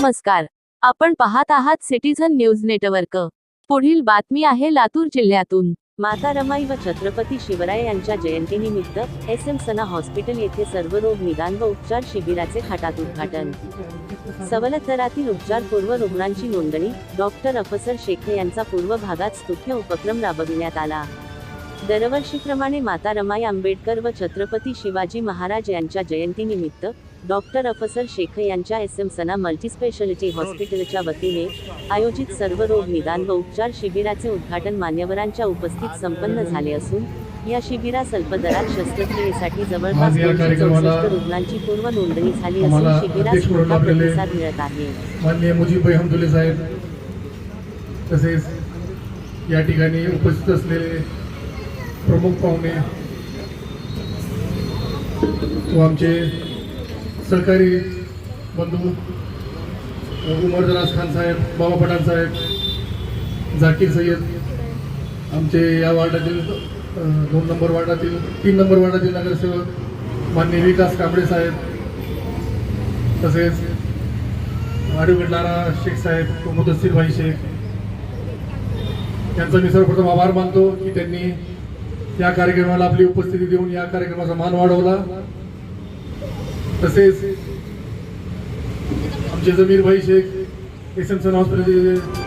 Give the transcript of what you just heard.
नमस्कार, आपण पाहत आहात सिटीझन न्यूज नेटवर्क। पुढील बातमी आहे लातूर जिल्ह्यातून। माता रमाई व छत्रपती शिवराय यांच्या जयंतीनिमित्त SM सना हॉस्पिटल येथे सर्वरोग निदान व उपचार शिबिराचे खाटात उद्घाटन। सवलत दरातील उपचार पूर्व रुग्णांची नोंदणी डॉक्टर अफसर शेख यांचा पूर्व भागात स्तुत्य उपक्रम राबविण्यात आला। दरवर्षीप्रमाणे माता रमाई आंबेडकर व छत्रपती शिवाजी महाराज यांच्या जयंतीनिमित्त डॉक्टर अफसर शेख यांच्या SM सना मल्टीस्पेशालिटी हॉस्पिटलच्या वतीने आयोजित सर्वरोग निदान व उपचार शिबिराचे उद्घाटन मान्यवरांच्या उपस्थित संपन्न झाले असून या शिबिरात अल्प दरात शस्त्रक्रियेसाठी जवळपास 264 रुग्णांची पूर्व नोंदणी झाली असून शिबिरास मोठा प्रतिसाद मिळत आहे। माननीय मुजीबभाई हमदुले साहेब तसेच या ठिकाणी उपस्थित असलेले प्रमुख पाहुणे व आमचे सहकारी बंधू उमर दराज खान साहेब, बाबा पठाण साहेब, जाकीर सय्यद, आमचे या वार्डातील 2 नंबर वार्डातील 3 नंबर वार्डातील नगरसेवक माननीय विकास कांबळे साहेब, तसेच ॲडव्होकेट लारा शेख साहेब, मुदस्सीर भाई शेख यांचा मी सर्वप्रथम आभार मानतो की त्यांनी या कार्यक्रमाला आपली उपस्थिती देऊन या कार्यक्रमाचा मान वाढवला। तसेच आमचे जमीर भाई शेख SM सना हॉस्पिटलचे